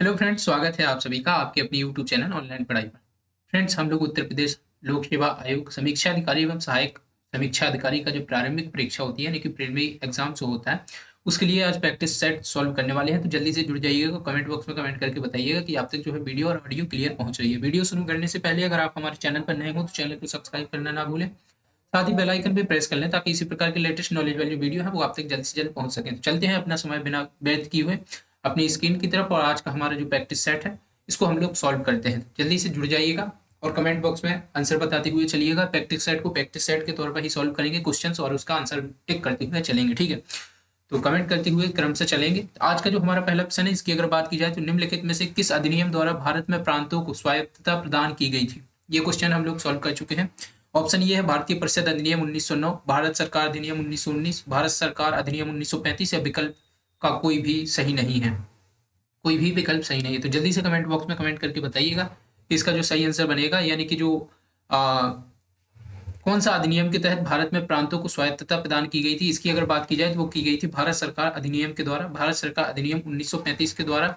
Hello friends, स्वागत है आप सभी का आपके अपने यूट्यूब चैनल ऑनलाइन पढ़ाई पर। फ्रेंड्स, हम लोग उत्तर प्रदेश लोक सेवा आयोग समीक्षा अधिकारी एवं सहायक समीक्षा अधिकारी का जो प्रारंभिक परीक्षा होती है यानी कि प्रीलिमिनरी एग्जाम जो होता है उसके लिए आज प्रैक्टिस सेट सॉल्व करने वाले हैं। तो जल्दी से जुड़ जाइएगा, कमेंट बॉक्स में कमेंट करके बताइएगा कि आप तक जो है वीडियो और ऑडियो क्लियर पहुंच रही है। वीडियो शुरू करने से पहले अगर आप हमारे चैनल पर नए हो तो चैनल को सब्सक्राइब करना ना भूलें, साथ ही बेल आइकन भी प्रेस कर लें ताकि इसी प्रकार के लेटेस्ट नॉलेज वाली वीडियो है वो आप तक जल्द से जल्द पहुंच सके। तो चलते हैं अपना समय बिना व्यर्थ किए हुए अपनी स्क्रीन की तरफ और आज का हमारा जो प्रैक्टिस सेट है इसको हम लोग सॉल्व करते हैं। जल्दी से जुड़ जाइएगा और कमेंट बॉक्स में आंसर बताते हुए चलिएगा। प्रैक्टिस सेट को प्रैक्टिस सेट के तौर पर ही सॉल्व करेंगे क्वेश्चंस और उसका आंसर टिक करते हुए चलेंगे, ठीक है। तो कमेंट करते हुए क्रम से चलेंगे। आज का जो हमारा पहला प्रश्न है इसकी अगर बात की जाए तो निम्नलिखित में से किस अधिनियम द्वारा भारत में प्रांतों को स्वायत्तता प्रदान की गई थी। ये क्वेश्चन हम लोग सॉल्व कर चुके हैं। ऑप्शन ये है भारतीय परिषद अधिनियम 1909, भारत सरकार अधिनियम 1919, भारत सरकार अधिनियम 1935 या विकल्प का कोई भी सही नहीं है। कोई भी विकल्प सही नहीं है। तो जल्दी से कमेंट बॉक्स में कमेंट करके बताइएगा कि इसका जो सही आंसर बनेगा यानी कि जो कौन सा अधिनियम के तहत भारत में प्रांतों को स्वायत्तता प्रदान की गई थी। इसकी अगर बात की जाए तो वो की गई थी भारत सरकार अधिनियम के द्वारा। भारत सरकार अधिनियम 1935 के द्वारा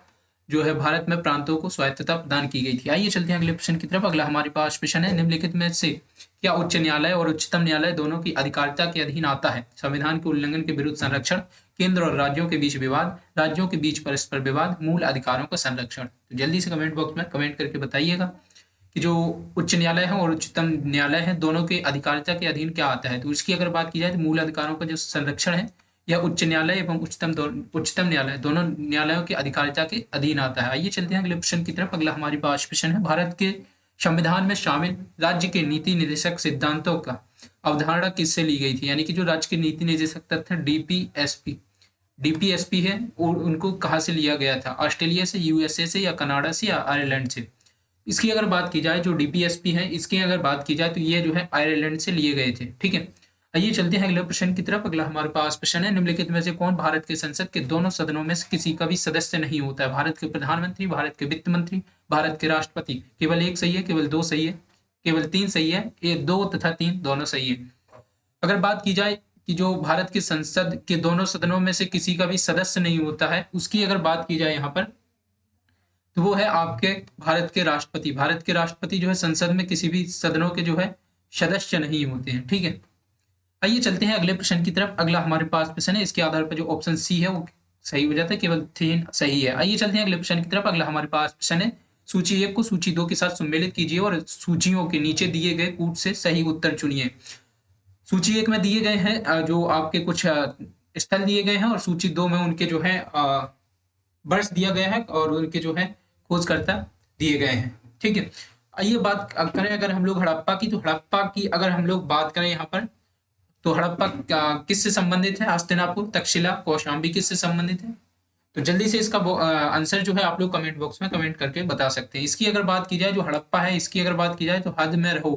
जो है भारत में प्रांतों को स्वायत्तता प्रदान की गई थी। आइए चलते हैं अगले प्रश्न की तरफ। अगला हमारे पास प्रश्न है, निम्नलिखित में से क्या उच्च न्यायालय और उच्चतम न्यायालय दोनों की अधिकारिता के अधीन आता है। संविधान के उल्लंघन के विरुद्ध संरक्षण, केंद्र और राज्यों के बीच विवाद, राज्यों के बीच परस्पर विवाद, मूल अधिकारों का संरक्षण। तो जल्दी से कमेंट बॉक्स में कमेंट करके बताइएगा कि जो उच्च न्यायालय है और उच्चतम न्यायालय है दोनों के अधिकारिता के अधीन क्या आता है। तो इसकी अगर बात की जाए तो मूल अधिकारों का जो संरक्षण है यह उच्च न्यायालय एवं उच्चतम न्यायालय दोनों न्यायालयों की अधिकारिता के अधीन आता है। आइए चलते हैं अगले प्रश्न की तरफ। अगला हमारे पास प्रश्न है, भारत के संविधान में शामिल राज्य के नीति निर्देशक सिद्धांतों का अवधारणा किससे ली गई थी। यानी कि जो राज्य के नीति निर्देशक तत्व डीपीएसपी है और उनको कहाँ से लिया गया था, ऑस्ट्रेलिया से, यूएसए से या कनाडा से या आयरलैंड से। इसकी अगर बात की जाए जो डीपीएसपी है इसकी अगर बात की जाए तो ये जो है आयरलैंड से लिए गए थे, ठीक है। आइए चलते हैं अगले प्रश्न की तरफ। अगला हमारे पास प्रश्न है, निम्नलिखित में से कौन भारत के संसद के दोनों सदनों में से किसी का भी सदस्य नहीं होता है। भारत के प्रधानमंत्री, भारत के वित्त मंत्री, भारत के राष्ट्रपति। केवल एक सही है, केवल दो सही है, केवल तीन सही है, ये दो तथा तीन दोनों सही है। अगर बात की जाए कि जो भारत के संसद के दोनों सदनों में से किसी का भी सदस्य नहीं होता है उसकी अगर बात की जाए यहाँ पर तो वो है आपके भारत के राष्ट्रपति। भारत के राष्ट्रपति जो है संसद में किसी भी सदनों के जो है सदस्य नहीं होते हैं, ठीक है। आइए चलते हैं अगले प्रश्न की तरफ। अगला हमारे पास प्रश्न है, इसके आधार पर जो ऑप्शन सी है वो सही हो जाता है, केवल तीन सही है। आइए चलते हैं अगले प्रश्न की तरफ। अगला हमारे पास प्रश्न है, सूची 1 को सूची 2 के साथ सम्मिलित कीजिए और सूचियों के नीचे दिए गए कूट से सही उत्तर चुनिए। सूची 1 में दिए गए हैं जो आपके कुछ स्थल दिए गए हैं और सूची 2 में उनके जो है वर्ष दिया गया है और उनके जो है खोजकर्ता दिए गए हैं, ठीक है। आइए बात करें अगर हम लोग हड़प्पा की, तो हड़प्पा की अगर हम लोग बात करें यहाँ पर तो हड़प्पा किससे संबंधित है, हस्तिनापुर, तक्षशिला, कौशाम्बी किससे संबंधित है। तो जल्दी से इसका आंसर जो है आप लोग कमेंट बॉक्स में कमेंट करके बता सकते हैं। इसकी अगर बात की जाए जो हड़प्पा है इसकी अगर बात की जाए तो हद में रहो।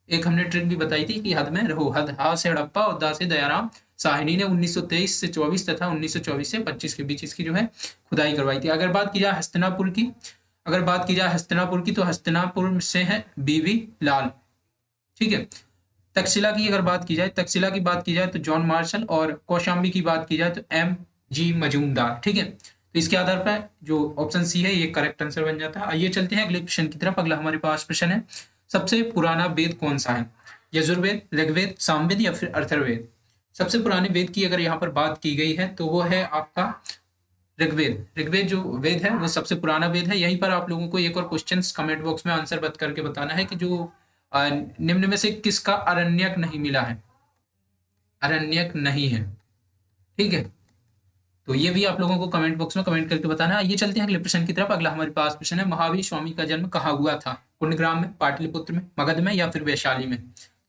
एक हमने ट्रिक भी बताई थी कि हद में रहो। हद हा से हड़प्पा और दा से दयाराम साहिनी ने 1923 से 24 तथा 1924 से 25 के बीच इसकी जो है खुदाई करवाई थी। अगर बात की जाए हस्तिनापुर की, अगर बात की जाए हस्तिनापुर की तो हस्तिनापुर से है बीवी लाल, ठीक है। तक्षशिला की अगर बात की जाए, तक्षशिला की बात की जाए तो जॉन मार्शल और कौशाम्बी की बात की जाए तो एम जी मजूमदार, ठीक है। तो इसके आधार पर जो ऑप्शन सी है ये करेक्ट आंसर बन जाता है। आइए चलते हैं अगले क्वेश्चन की तरफ। अगला हमारे पास प्रश्न है, सबसे पुराना वेद कौन सा है। यजुर्वेद, ऋग्वेद, सामवेद या फिर अथर्ववेद। सबसे पुराने वेद की अगर यहाँ पर बात की गई है तो वो है आपका ऋग्वेद। ऋग्वेद जो वेद है वो सबसे पुराना वेद है। यहीं पर आप लोगों को एक और क्वेश्चन कमेंट बॉक्स में आंसर बता करके बताना है कि जो निम्न में से किसका अरण्यक नहीं मिला है। अरण्यक नहीं है, ठीक है। तो ये भी आप लोगों को कमेंट बॉक्स में कमेंट करके बताना है। ये चलते हैं अगले प्रश्न की तरफ। अगला हमारे पास प्रश्न है, महावीर स्वामी का जन्म कहाँ हुआ था। कुंडग्राम में, पाटलिपुत्र में, मगध में या फिर वैशाली में।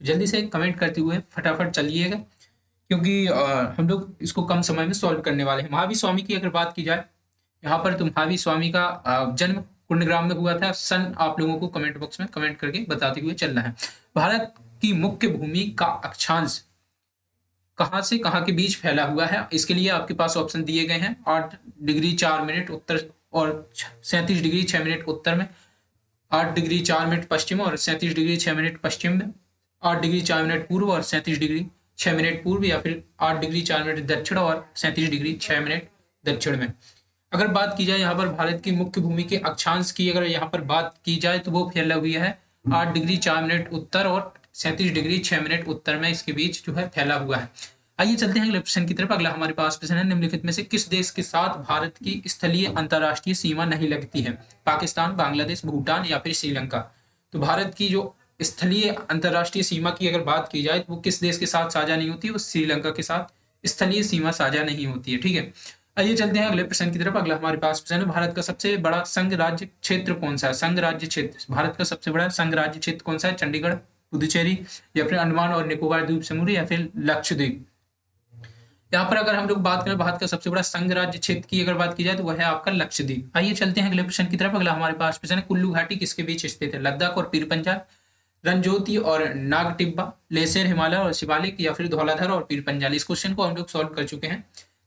जल्दी से कमेंट करते हुए फटाफट चलिएगा क्योंकि हम लोग इसको कम समय में सॉल्व करने वाले हैं। महावीर स्वामी की अगर बात की जाए यहाँ पर तो महावीर स्वामी का जन्म कुंडग्राम में हुआ था। सन आप लोगों को कमेंट बॉक्स में कमेंट करके बताते हुए चलना है। भारत की मुख्य भूमि का अक्षांश कहाँ से कहाँ के बीच फैला हुआ है। इसके लिए आपके पास ऑप्शन दिए गए हैं, 8 डिग्री 4 मिनट उत्तर और 37 डिग्री 6 मिनट उत्तर में, 8 डिग्री 4 मिनट पश्चिम और 37 डिग्री 6 मिनट पश्चिम में, 8 डिग्री 4 मिनट पूर्व और 37 डिग्री 6 मिनट पूर्व, या फिर 8 डिग्री 4 मिनट दक्षिण और 37 डिग्री 6 मिनट दक्षिण में। अगर बात की जाए यहाँ पर भारत की मुख्य भूमि के अक्षांश की अगर यहाँ पर बात की जाए तो वो फैला हुआ है 8 डिग्री 4 मिनट उत्तर और 37 डिग्री 6 मिनट उत्तर में इसके बीच जो है फैला हुआ है। आइए चलते हैं अगले प्रश्न की तरफ। अगला हमारे पास प्रश्न है, निम्नलिखित में से किस देश के साथ भारत की स्थलीय अंतर्राष्ट्रीय सीमा नहीं लगती है? पाकिस्तान, बांग्लादेश, भूटान या फिर श्रीलंका। तो भारत की जो स्थलीय अंतर्राष्ट्रीय सीमा की अगर बात की जाए तो वो किस देश के साथ साझा नहीं होती, वो श्रीलंका के साथ स्थलीय सीमा साझा नहीं होती है। ठीक है, आइए चलते हैं अगले प्रश्न की तरफ। अगला हमारे पास प्रश्न है, भारत का सबसे बड़ा संघ राज्य क्षेत्र कौन सा है? संघ राज्य क्षेत्र, भारत का सबसे बड़ा संघ राज्य क्षेत्र कौन सा है? चंडीगढ़, पुदुचेरी या फिर अंडमान और निकोबार द्वीप समूह या फिर लक्षद्वीप। यहाँ पर अगर हम लोग बात करें भारत का सबसे बड़ा संघ राज्य क्षेत्र की अगर बात की जाए तो वह है आपका लक्षद्वीप। आइए चलते हैं अगले प्रश्न की तरफ। अगला हमारे पास प्रश्न है, कुल्लू घाटी किसके बीच स्थित है? लद्दाख और पीर पंजाल, रंजोती और नागटिब्बा, लेसेर हिमालय और शिवालिक या फिर धौलाधर और पीर पंजाल। इस क्वेश्चन को हम लोग सॉल्व कर चुके हैं,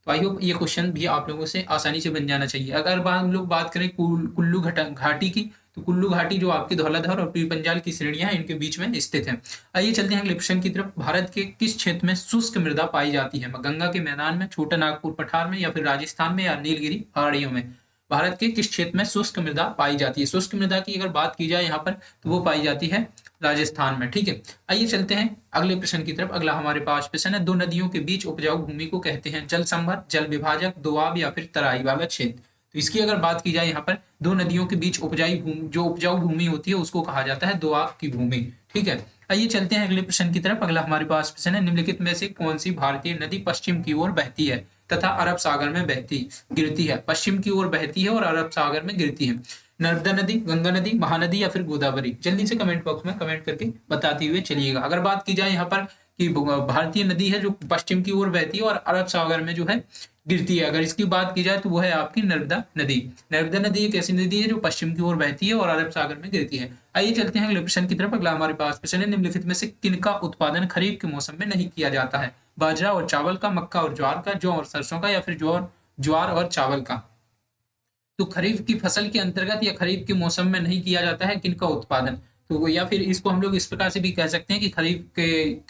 तो आई होप ये क्वेश्चन भी आप लोगों से आसानी से बन जाना चाहिए। अगर हम लोग बात करें कुल्लू घाटी की, तो कुल्लू घाटी जो आपकी धौलाधर और पीर पंजाल की श्रेणियां हैं इनके बीच में स्थित है। आइए चलते हैं अगले प्रश्न की तरफ। भारत के किस क्षेत्र में शुष्क मृदा पाई जाती है? गंगा के मैदान में, छोटा नागपुर पठार में या फिर राजस्थान में या नीलगिरी पहाड़ियों में। भारत के किस क्षेत्र में शुष्क मृदा पाई जाती है? शुष्क मृदा की अगर बात की जाए यहाँ पर तो वो पाई जाती है राजस्थान में। ठीक है, आइए चलते हैं अगले प्रश्न की तरफ। अगला हमारे पास प्रश्न है, दो नदियों के बीच उपजाऊ भूमि को कहते हैं जल संभर, जल विभाजक, दोआब या फिर तराई वाला क्षेत्र। तो इसकी अगर बात की जाए यहाँ पर दो नदियों के बीच उपजाऊ भूमि होती है उसको कहा जाता है दोआब की भूमि। ठीक है, आइए चलते हैं अगले प्रश्न की तरफ। अगला हमारे पास प्रश्न है, निम्नलिखित में से कौन सी भारतीय नदी पश्चिम की ओर बहती है तथा अरब सागर में गिरती है? पश्चिम की ओर बहती है और अरब सागर में गिरती है। नर्मदा नदी, गंगा नदी, महानदी या फिर गोदावरी। जल्दी से कमेंट बॉक्स में कमेंट करके बताते हुए चलिएगा। अगर बात की जाए यहाँ पर कि भारतीय नदी है जो पश्चिम की ओर बहती है और अरब सागर में जो है गिरती है, अगर इसकी बात की जाए तो वो है आपकी नर्मदा नदी। नर्मदा नदी एक ऐसी नदी है जो पश्चिम की ओर बहती है और अरब सागर में गिरती है। आइए चलते हैं अगले प्रश्न की तरफ। अगला हमारे पास प्रश्न है, निम्नलिखित में से किनका उत्पादन खरीफ के मौसम में नहीं किया जाता है? बाजरा और चावल का, मक्का और ज्वार का, जौ और सरसों का या फिर ज्वार और चावल का। तो खरीफ की फसल के अंतर्गत या खरीफ के मौसम में नहीं किया जाता है किनका उत्पादन? तो या फिर इसको हम लोग इस प्रकार से भी कह सकते हैं कि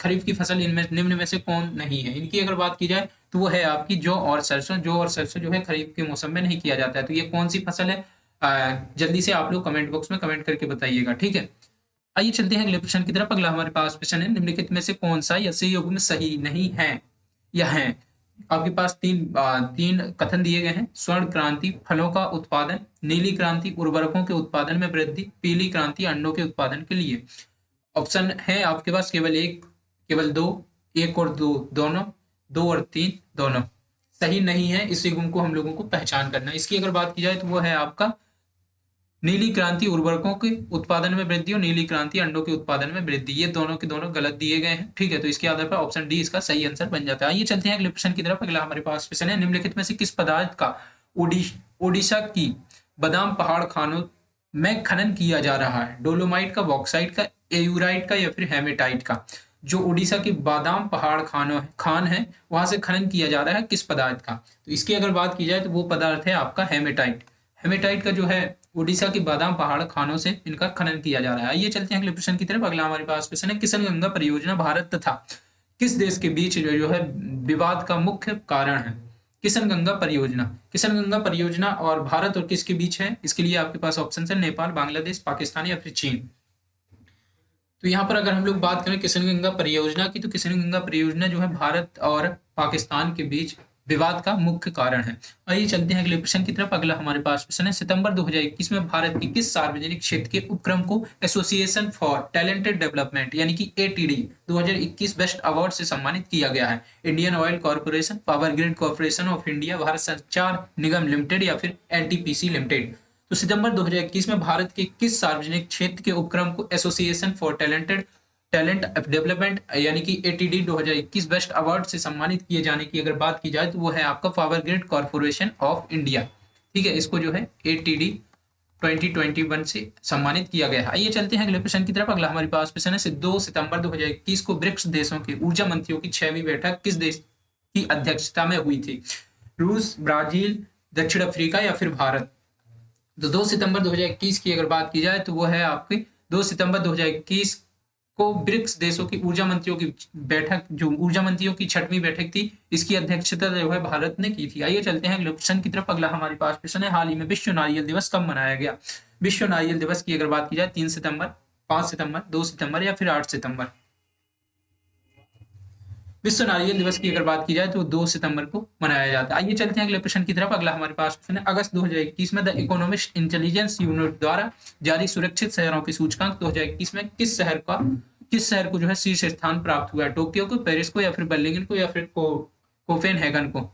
खरीफ की फसल इनमें निम्न में से कौन नहीं है? इनकी अगर बात की जाए तो वो है आपकी जौ और सरसों। जौ और सरसों जो है खरीफ के मौसम में नहीं किया जाता है। तो ये कौन सी फसल है? जल्दी से आप लोग कमेंट बॉक्स में कमेंट करके बताइएगा। ठीक है, आइए चलते हैं अगले प्रश्न की तरफ। अगला हमारे पास प्रश्न है, निम्नलिखित में से कौन सा यह युग्म सही नहीं है या है? आपके पास तीन कथन दिए गए हैं। स्वर्ण क्रांति फलों का उत्पादन, नीली क्रांति उर्वरकों के उत्पादन में वृद्धि, पीली क्रांति अंडों के उत्पादन के लिए। ऑप्शन है आपके पास केवल एक, केवल दो, एक और दो, दोनों, दो और तीन, दोनों। सही नहीं है, इस युग्म को हम लोगों को पहचान करना है। इसकी अगर बात की जाए तो वो है आपका नीली क्रांति उर्वरकों के उत्पादन में वृद्धि और नीली क्रांति अंडों के उत्पादन में वृद्धि। ये दोनों के दोनों गलत दिए गए हैं। ठीक है, तो इसके आधार पर ऑप्शन डी इसका सही आंसर बन जाता है। आइए चलते हैं अगले प्रश्न की तरफ। अगला हमारे पास प्रश्न है, निम्नलिखित में से किस पदार्थ का ओडिशा की बादाम पहाड़ खानों में खनन किया जा रहा है? डोलोमाइट का, बॉक्साइट का, एयूराइट का या फिर हेमेटाइट का। जो उड़ीसा की बादाम पहाड़ खान है वहां से खनन किया जा रहा है किस पदार्थ का? तो इसकी अगर बात की जाए तो वो पदार्थ है आपका हेमेटाइट। हेमेटाइट का जो है उड़ीसा की बादाम पहाड़ खानों से इनका खनन किया जा रहा है। आइए चलते हैं अगले प्रश्न की तरफ। अगला हमारे पास प्रश्न है, किशन गंगा परियोजना भारत तथा किस देश के बीच जो है विवाद का मुख्य कारण है? किशन गंगा परियोजना और भारत और किसके बीच है? इसके लिए आपके पास ऑप्शन है नेपाल, बांग्लादेश, पाकिस्तान या फिर चीन। तो यहाँ पर अगर हम लोग बात करें किशन गंगा परियोजना की, तो किशन गंगा परियोजना जो है भारत और पाकिस्तान के बीच विवाद का मुख्य कारण है। आइए चलते हैं अगले प्रश्न की तरफ। अगला हमारे पास प्रश्न है, सितंबर 2021 में भारत की किस सार्वजनिक क्षेत्र के उपक्रम को एसोसिएशन फॉर टैलेंटेड डेवलपमेंट यानी कि एटीडी 2021 बेस्ट अवार्ड से सम्मानित किया गया है? Indian oil corporation, power grid corporation of India, Bharat संचार निगम लिमिटेड या फिर एनटीपीसी लिमिटेड। तो सितंबर 2021 में भारत के किस सार्वजनिक क्षेत्र के उपक्रम को एसोसिएशन फॉर टैलेंट डेवलपमेंट यानी कि एटीडी 2021 बेस्ट अवार्ड से सम्मानित किए जाने की अगर बात की जाए तो वो है आपका power grid corporation of India. ठीक है, इसको जो है एटीडी 2021 से सम्मानित किया गया है। आइए चलते हैं अगले प्रश्न की तरफ। अगला हमारे पास प्रश्न है, 2 सितंबर 2021 को ब्रिक्स देशों के ऊर्जा मंत्रियों की 6वीं बैठक किस देश की अध्यक्षता में हुई थी? रूस, ब्राजील, दक्षिण अफ्रीका या फिर भारत। तो 2 सितंबर 2021 की अगर बात की जाए तो वो है आपकी 2 सितंबर 2021 को ब्रिक्स देशों की ऊर्जा मंत्रियों की बैठक, जो ऊर्जा मंत्रियों की 6वीं बैठक थी, इसकी अध्यक्षता जो है भारत ने की थी। आइए चलते हैं अगले क्वेश्चन की तरफ। अगला हमारे पास प्रश्न है, हाल ही में विश्व नारियल दिवस कब मनाया गया? विश्व नारियल दिवस की अगर बात की जाए 3 सितंबर, 5 सितंबर, 2 सितंबर या फिर 8 सितंबर। विश्व नारियल दिवस की अगर बात की जाए तो 2 सितंबर को मनाया जाता है। आइए चलते हैं अगले प्रश्न की तरफ। अगला हमारे पास प्रश्न है, अगस्त 2021 में द इकोनॉमिस्ट इंटेलिजेंस यूनिट द्वारा जारी सुरक्षित शहरों की सूचकांक 2021 में किस शहर को जो है शीर्ष स्थान प्राप्त हुआ है? टोक्यो को, पेरिस को या फिर बर्लिन को या फिर कोपेनहेगन को?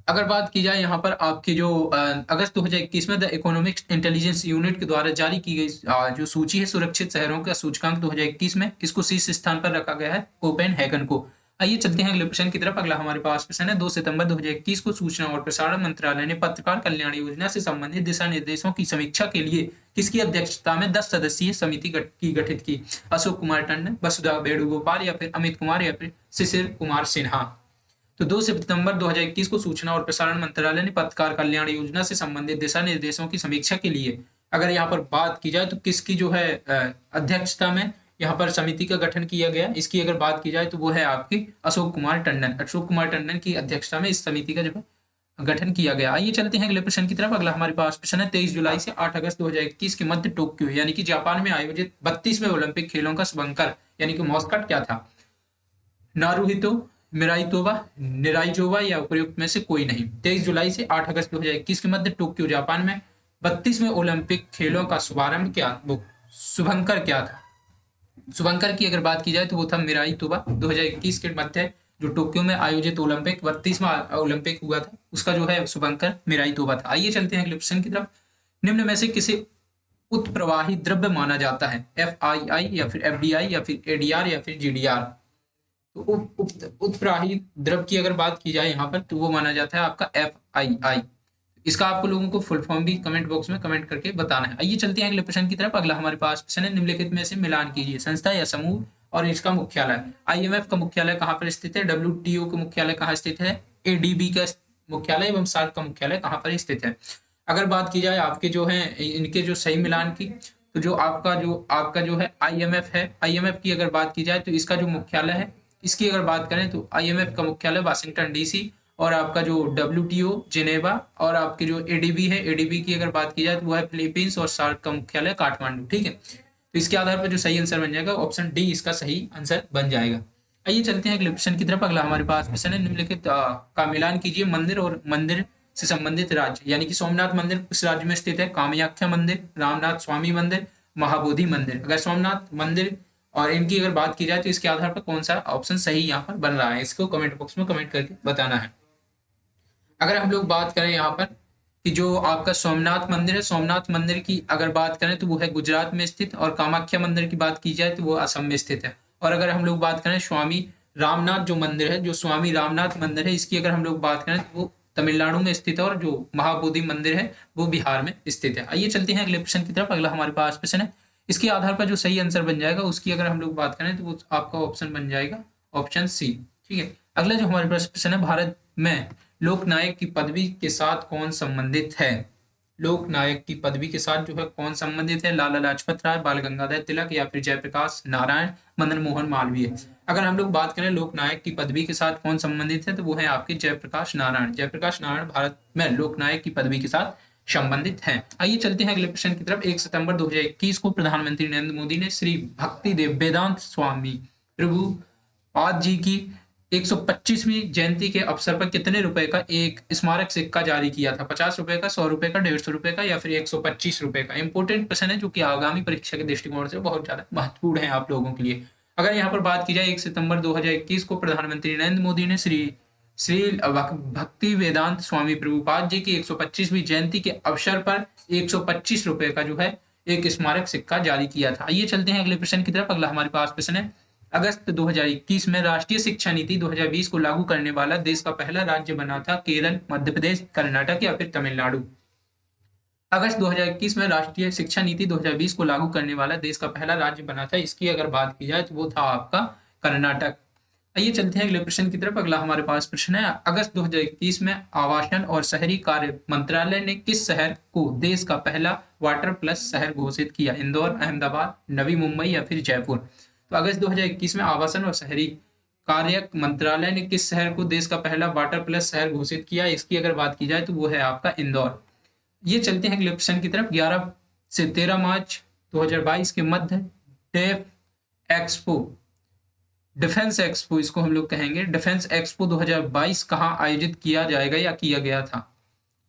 अगर बात की जाए यहाँ पर आपकी जो अगस्त 2021 में द इकोनॉमिक इंटेलिजेंस यूनिट के द्वारा जारी की गई जो सूची है सुरक्षित शहरों का सूचकांक 2021 में, इसको शीर्ष स्थान पर रखा गया है कोपेनहेगन को। आइए चलते हैं अगले प्रश्न की तरफ। अगला हमारे पास प्रश्न है, 2 सितंबर 2021 को सूचना और प्रसारण मंत्रालय ने पत्रकार कल्याण योजना से संबंधित दिशा निर्देशों की समीक्षा के लिए किसकी अध्यक्षता में 10 सदस्यीय समिति गठित की? अशोक कुमार टंडन, वसुधा वेणुगोपाल या फिर अमित कुमार या फिर शिशिर कुमार सिन्हा? तो 2 सितंबर 2021 को सूचना और प्रसारण मंत्रालय ने पत्रकार कल्याण योजना से संबंधित दिशा निर्देशों की समीक्षा के लिए, अगर यहाँ पर बात की जाए तो किसकी जो है अध्यक्षता में यहाँ पर समिति का गठन किया गया? इसकी अगर बात की जाए तो वो है आपकी अशोक कुमार टंडन की अध्यक्षता में इस समिति का जो है गठन किया गया। आइए चलते हैं अगले प्रश्न की तरफ। अगला हमारे पास प्रश्न है, 23 जुलाई से 8 अगस्त 2021 के मध्य टोक्यो यानी कि जापान में आयोजित 32वें ओलंपिक खेलों का शुभंकर यानी कि मॉस्कट क्या था? नारुहितो, मिराइतोवा, निराइजोवा या उपयुक्त में से कोई नहीं। 23 जुलाई से 8 अगस्त 2021 के मध्य टोक्यो जापान में 32वें ओलंपिक खेलों का शुभारंभ शुभंकर क्या था? शुभंकर की अगर बात की जाए तो वो था मिराइतोवा। 2021 के मध्य जो टोक्यो में आयोजित ओलंपिक 32वां ओलंपिक हुआ था, उसका जो है शुभंकर मिराइतोवा था। आइए चलते हैं अगले प्रश्न की तरफ। निम्न में से किसे उत्प्रवाही द्रव्य माना जाता है? FII या फिर FDI या फिर ADR या फिर GDR? तो उत्प्रवाही द्रव की अगर बात की जाए यहाँ पर तो वो माना जाता है आपका FII। इसका आपको लोगों को फुल फॉर्म भी कमेंट बॉक्स में कमेंट करके बताना है। आइए चलते हैं अगले प्रश्न की तरफ। अगला हमारे पास प्रश्न है, निम्नलिखित में से मिलान कीजिए, संस्था या समूह और इसका मुख्यालय। IMF का मुख्यालय कहाँ पर स्थित है? WTO का मुख्यालय कहाँ स्थित है? ADB का मुख्यालय एवं सार्क का मुख्यालय कहाँ पर स्थित है? अगर बात की जाए आपके जो है इनके जो सही मिलान की, तो जो आपका जो है IMF है, IMF की अगर बात की जाए तो इसका जो मुख्यालय है, इसकी अगर बात करें तो IMF का मुख्यालय वाशिंगटन DC और आपका जो WTO जिनेवा और आपके जो ADB है, ADB की अगर बात की जाए तो वो है फिलीपींस और सार्क का मुख्यालय काठमांडू। ठीक है, तो इसके आधार पर जो सही आंसर बन जाएगा ऑप्शन डी इसका सही आंसर बन जाएगा। आइए चलते हैं अगले क्वेश्चन की तरफ। अगला हमारे पास क्वेश्चन है, निम्नलिखित का मिलान कीजिए मंदिर और मंदिर से संबंधित राज्य, यानी कि सोमनाथ मंदिर किस राज्य में स्थित है? कामाख्या मंदिर, रामनाथ स्वामी मंदिर, महाबोधि मंदिर। अगर सोमनाथ मंदिर और इनकी अगर बात की जाए तो इसके आधार पर कौन सा ऑप्शन सही यहाँ पर बन रहा है, इसको कमेंट बॉक्स में कमेंट करके बताना है। अगर हम लोग बात करें यहाँ पर कि जो आपका सोमनाथ मंदिर है, सोमनाथ मंदिर की अगर बात करें तो वो है गुजरात में स्थित, और कामाख्या मंदिर की बात की जाए तो वो असम में स्थित है। और अगर हम लोग बात करें स्वामी रामनाथ जो मंदिर है, जो स्वामी रामनाथ मंदिर है, इसकी अगर हम लोग बात करें तो वो तमिलनाडु में स्थित है, और जो महाबोधि मंदिर है वो बिहार में स्थित है। आइए चलते हैं अगले प्रश्न की तरफ। अगला हमारे पास प्रश्न है, इसके आधार पर जो सही आंसर बन जाएगा उसकी अगर हम लोग बात करें तो वो आपका ऑप्शन बन जाएगा ऑप्शन सी। ठीक है, अगला जो हमारे पास प्रश्न है, भारत में लोकनायक की पदवी के साथ कौन संबंधित है? लोकनायक की पदवी के साथ जो है कौन संबंधित है? लाला लाजपत राय, बाल गंगाधर तिलक या फिर जयप्रकाश नारायण, मदन मोहन मालवीय। अगर हम लोग बात करें लोकनायक की पदवी के साथ कौन संबंधित है तो वो है आपके जयप्रकाश नारायण। जयप्रकाश नारायण भारत में लोकनायक की पदवी के साथ संबंधित है। आइए चलते हैं अगले प्रश्न की तरफ। 1 सितंबर 2021 को प्रधानमंत्री नरेंद्र मोदी ने श्री भक्ति वेदांत स्वामी प्रभुपाद जी की 125वीं जयंती के अवसर पर कितने रुपए का एक स्मारक सिक्का जारी किया था? 50 रुपए का, 100 रुपए का, 150 रुपए का या फिर 125 रुपए का? इंपोर्टेंट प्रश्न है जो कि आगामी परीक्षा के दृष्टिकोण से बहुत ज्यादा महत्वपूर्ण है आप लोगों के लिए। अगर यहाँ पर बात की जाए 1 सितंबर 2021 को प्रधानमंत्री नरेंद्र मोदी ने श्री भक्ति वेदांत स्वामी प्रभुपाद जी की 125वीं जयंती के अवसर पर 125 रुपए का जो है एक स्मारक सिक्का जारी किया था। आइए चलते हैं अगले प्रश्न की तरफ। अगला हमारे पास प्रश्न है, अगस्त 2021 में राष्ट्रीय शिक्षा नीति 2020 को लागू करने वाला देश का पहला राज्य बना था केरल, मध्य प्रदेश, कर्नाटक या फिर तमिलनाडु? अगस्त 2021 में राष्ट्रीय शिक्षा नीति 2020 को लागू करने वाला देश का पहला राज्य बना था, इसकी अगर बात की जाए तो वो था आपका कर्नाटक। आइए चलते हैं अगले प्रश्न की तरफ। अगला हमारे पास प्रश्न है, अगस्त 2021 में आवासन और शहरी कार्य मंत्रालय ने किस शहर को देश का पहला वाटर प्लस शहर घोषित किया? इंदौर, अहमदाबाद, नवी मुंबई या फिर जयपुर? तो अगस्त 2021 में आवासन और शहरी कार्य मंत्रालय ने किस शहर को देश का पहला वाटर प्लस शहर घोषित किया? इसकी अगर बात की जाए तो वो है आपका इंदौर। ये चलते हैं अगले प्रश्न की तरफ। 11 से 13 मार्च 2022 के मध्य डेफ एक्सपो, डिफेंस एक्सपो इसको हम लोग कहेंगे, डिफेंस एक्सपो 2022 कहाँ आयोजित किया जाएगा या किया गया था?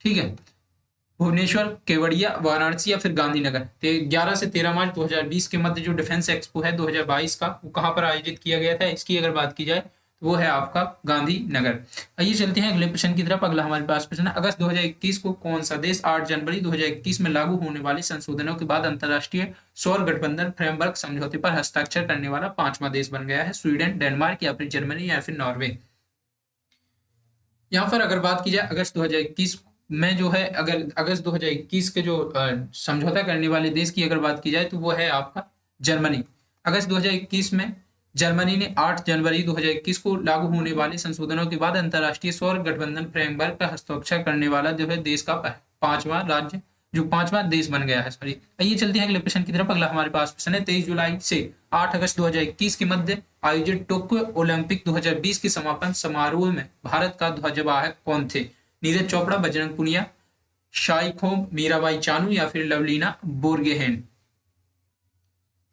ठीक है, भुवनेश्वर, केवड़िया, वाराणसी या फिर गांधीनगर? 11 से 13 मार्च 2020 के मध्य जो डिफेंस एक्सपो है 2022 का, वो कहाँ पर आयोजित किया गया था? इसकी अगर बात की जाए तो वो है आपका गांधीनगर। आइए चलते हैं अगले प्रश्न की तरफ। अगला हमारे पास प्रश्न है, अगस्त 2021 को कौन सा देश 8 जनवरी 2021 में लागू होने वाले संशोधनों के बाद अंतरराष्ट्रीय सौर गठबंधन फ्रेमवर्क समझौते पर हस्ताक्षर करने वाला 5वां देश बन गया है? स्वीडन, डेनमार्क या फिर जर्मनी या फिर नॉर्वे? यहाँ पर अगर बात की जाए अगस्त 2021 में जो है, अगर अगस्त 2021 के जो समझौता करने वाले देश की अगर बात की जाए तो वो है आपका जर्मनी। अगस्त 2021 में जर्मनी ने 8 जनवरी 2021 को लागू होने वाले संशोधनों के बाद अंतरराष्ट्रीय सौर गठबंधन फ्रेमवर्क पर हस्ताक्षर करने वाला जो है देश का 5वां राज्य, जो 5वां देश बन गया है। सॉरी, आइए चलते हैं अगले प्रश्न की तरफ। अगला हमारे पास प्रश्न है, 23 जुलाई से 8 अगस्त 2021 के मध्य आयोजित टोक्यो ओलंपिक 2020 के समापन समारोह में भारत का ध्वजवाहक कौन थे? नीरज चोपड़ा, बजरंग पुनिया, शाई खोम, मीराबाई चानू या फिर लवलीना बोर्गेहेन?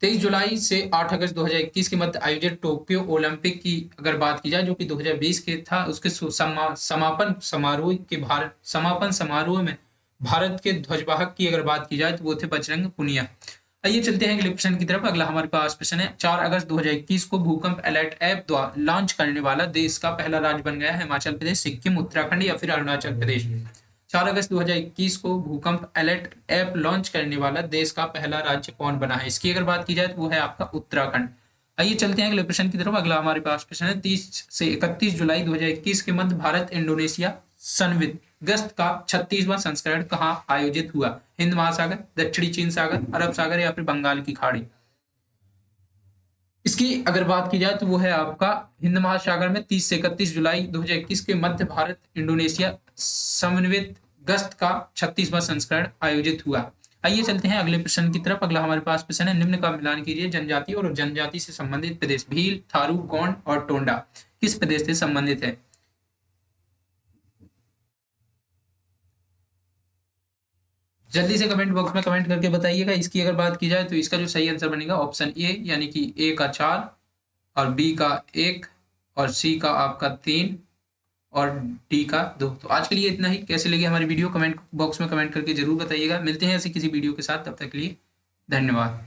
23 जुलाई से 8 अगस्त 2021 के मध्य आयोजित टोक्यो ओलंपिक की अगर बात की जाए जो कि 2020 के था, उसके समापन समारोह में भारत के ध्वजवाहक की अगर बात की जाए तो वो थे बजरंग पुनिया। आइए चलते हैं अगले प्रश्न की तरफ। अगला हमारे पास प्रश्न है, 4 अगस्त 2021 को भूकंप अलर्ट ऐप द्वारा लॉन्च करने वाला देश का पहला राज्य बन गया है? हिमाचल प्रदेश, सिक्किम, उत्तराखंड या फिर अरुणाचल प्रदेश? 4 अगस्त 2021 को भूकंप अलर्ट ऐप लॉन्च करने वाला देश का पहला राज्य कौन बना है? इसकी अगर बात की जाए तो वो है आपका उत्तराखंड। आइए चलते हैं अगले प्रश्न की तरफ। अगला हमारे पास प्रश्न है, 30 से 31 जुलाई 2021 के मध्य भारत इंडोनेशिया समन्वित गश्त का 36वां संस्करण कहाँ आयोजित हुआ? हिंद महासागर, दक्षिणी चीन सागर, अरब सागर या फिर बंगाल की खाड़ी? इसकी अगर बात की जाए तो वो है आपका हिंद महासागर में 30 से 31 जुलाई 2021 के मध्य भारत इंडोनेशिया समन्वित गश्त का 36वां संस्करण आयोजित हुआ। आइए चलते हैं अगले प्रश्न की तरफ। अगला हमारे पास प्रश्न है, निम्न का मिलान कीजिए। जनजाति और जनजाति से संबंधित प्रदेश भील, थारू, गोंड और टोंडा किस प्रदेश से संबंधित है? जल्दी से कमेंट बॉक्स में कमेंट करके बताइएगा। इसकी अगर बात की जाए तो इसका जो सही आंसर बनेगा ऑप्शन ए, यानी कि ए का 4 और बी का 1 और सी का आपका 3 और डी का 2। तो आज के लिए इतना ही। कैसे लगी हमारी वीडियो कमेंट बॉक्स में कमेंट करके जरूर बताइएगा। मिलते हैं ऐसे किसी वीडियो के साथ, तब तक के लिए धन्यवाद।